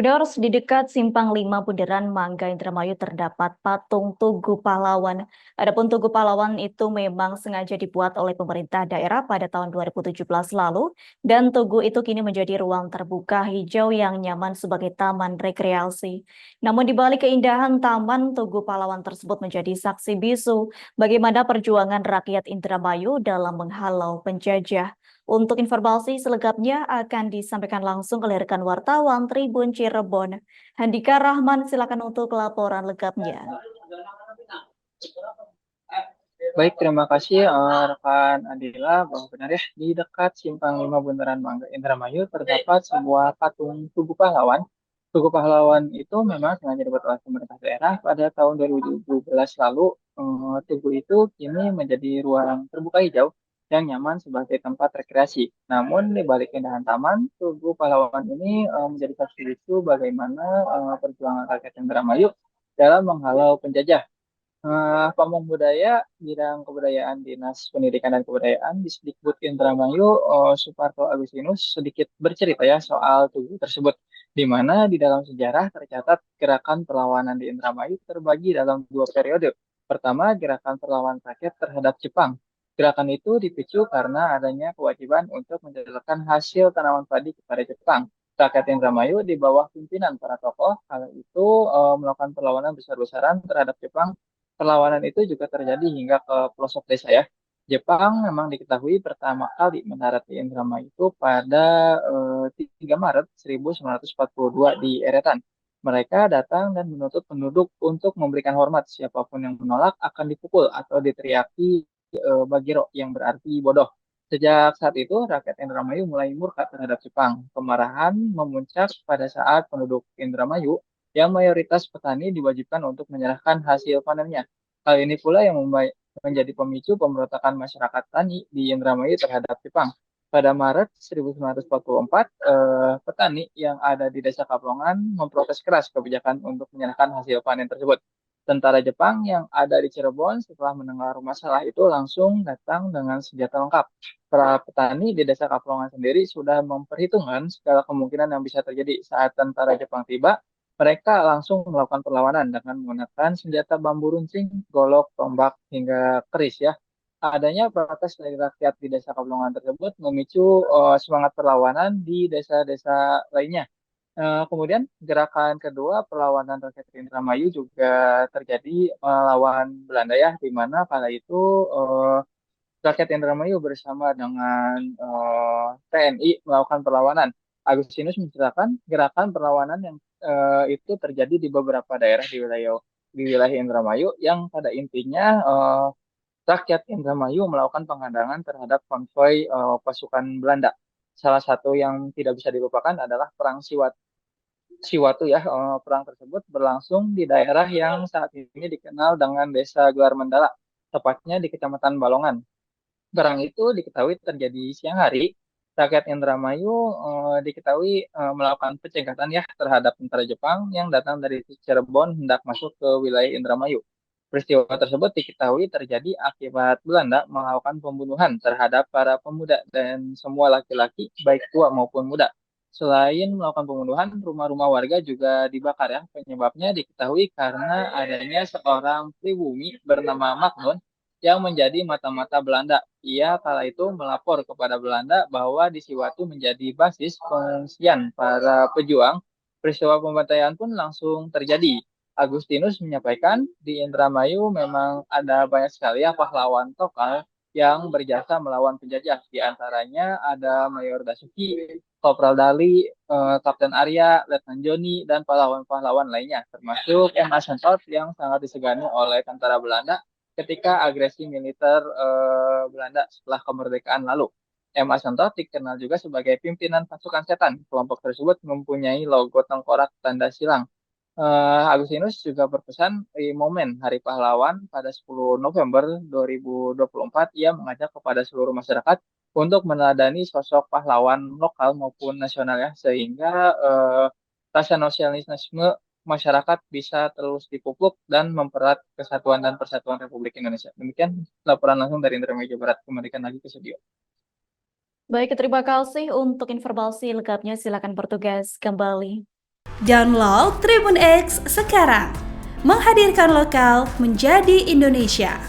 Saudara, di dekat Simpang 5 Bundaran Mangga Indramayu terdapat patung Tugu Pahlawan. Adapun Tugu Pahlawan itu memang sengaja dibuat oleh pemerintah daerah pada tahun 2017 lalu dan tugu itu kini menjadi ruang terbuka hijau yang nyaman sebagai taman rekreasi. Namun di balik keindahan taman, Tugu Pahlawan tersebut menjadi saksi bisu bagaimana perjuangan rakyat Indramayu dalam menghalau penjajah. Untuk informasi selengkapnya akan disampaikan langsung oleh rekan wartawan Tribun Cirebon. Handika Rahman, silakan untuk laporan lengkapnya. Baik, terima kasih rekan Adila bahwa benar ya di dekat Simpang 5 Bundaran Mangga Indramayu terdapat sebuah patung Tugu Pahlawan. Tugu Pahlawan itu memang sengaja dibuat oleh pemerintah daerah pada tahun 2017 lalu. Tugu itu kini menjadi ruang terbuka hijau yang nyaman sebagai tempat rekreasi. Namun di balik keindahan taman, Tugu Pahlawan ini menjadi saksi bisu bagaimana perjuangan rakyat Indramayu dalam menghalau penjajah. Pamong Budaya, Bidang Kebudayaan Dinas Pendidikan dan Kebudayaan Disdikbud Indramayu, Suparto Agustinus sedikit bercerita ya soal tugu tersebut, di mana di dalam sejarah tercatat gerakan perlawanan di Indramayu terbagi dalam dua periode. Pertama, gerakan perlawanan rakyat terhadap Jepang. Gerakan itu dipicu karena adanya kewajiban untuk menjalankan hasil tanaman padi kepada Jepang. Rakyat Indramayu di bawah pimpinan para tokoh kala itu melakukan perlawanan besar-besaran terhadap Jepang. Perlawanan itu juga terjadi hingga ke pelosok desa ya. Jepang memang diketahui pertama kali mendarat di Indramayu itu pada 3 Maret 1942 di Eretan. Mereka datang dan menuntut penduduk untuk memberikan hormat. Siapapun yang menolak akan dipukul atau diteriaki bagiro yang berarti bodoh. Sejak saat itu, rakyat Indramayu mulai murka terhadap Jepang. Kemarahan memuncak pada saat penduduk Indramayu yang mayoritas petani diwajibkan untuk menyerahkan hasil panennya. Hal ini pula yang menjadi pemicu pemberontakan masyarakat tani di Indramayu terhadap Jepang. Pada Maret 1944, petani yang ada di Desa Kaplongan memprotes keras kebijakan untuk menyerahkan hasil panen tersebut. Tentara Jepang yang ada di Cirebon setelah mendengar masalah itu langsung datang dengan senjata lengkap. Para petani di Desa Kaplongan sendiri sudah memperhitungkan segala kemungkinan yang bisa terjadi saat tentara Jepang tiba. Mereka langsung melakukan perlawanan dengan menggunakan senjata bambu runcing, golok, tombak, hingga keris ya. Adanya protes dari rakyat di desa Kablongan tersebut memicu semangat perlawanan di desa-desa lainnya. Kemudian gerakan kedua perlawanan rakyat Indramayu juga terjadi melawan Belanda ya, di mana kala itu eh, rakyat Indramayu bersama dengan TNI melakukan perlawanan. Agustinus menceritakan gerakan perlawanan yang itu terjadi di beberapa daerah di wilayah Indramayu yang pada intinya rakyat Indramayu melakukan penghadangan terhadap konvoi pasukan Belanda. Salah satu yang tidak bisa dilupakan adalah Perang Siwatu ya. Perang tersebut berlangsung di daerah yang saat ini dikenal dengan Desa Gelar Mendala, tepatnya di Kecamatan Balongan. Perang itu diketahui terjadi siang hari. Rakyat Indramayu diketahui melakukan pencegatan ya terhadap tentara Jepang yang datang dari Cirebon hendak masuk ke wilayah Indramayu. Peristiwa tersebut diketahui terjadi akibat Belanda melakukan pembunuhan terhadap para pemuda dan semua laki-laki, baik tua maupun muda. Selain melakukan pembunuhan, rumah-rumah warga juga dibakar ya. Penyebabnya diketahui karena adanya seorang pribumi bernama Magnun yang menjadi mata-mata Belanda. Ia kala itu melapor kepada Belanda bahwa di Siwatu menjadi basis pengungsian para pejuang. Peristiwa pembantaian pun langsung terjadi. Agustinus menyampaikan di Indramayu memang ada banyak sekali ya pahlawan lokal yang berjasa melawan penjajah. Di antaranya ada Mayor Dasuki, Kopral Dali, Kapten Arya, Letnan Joni, dan pahlawan-pahlawan lainnya, termasuk M. Asentot yang sangat disegani oleh tentara Belanda ketika agresi militer Belanda setelah kemerdekaan lalu. M. Asentot dikenal juga sebagai pimpinan pasukan setan. Kelompok tersebut mempunyai logo tengkorak tanda silang. Agustinus juga berpesan di momen Hari Pahlawan pada 10 November 2024, ia mengajak kepada seluruh masyarakat untuk meneladani sosok pahlawan lokal maupun nasional ya, sehingga rasa nasionalisme masyarakat bisa terus dipupuk dan mempererat kesatuan dan persatuan Republik Indonesia. Demikian laporan langsung dari Indramayu Jawa Barat. Kembalikan lagi ke studio. Baik, terima kasih untuk informasi lengkapnya. Silakan bertugas kembali. Download Tribun X sekarang. Menghadirkan lokal menjadi Indonesia.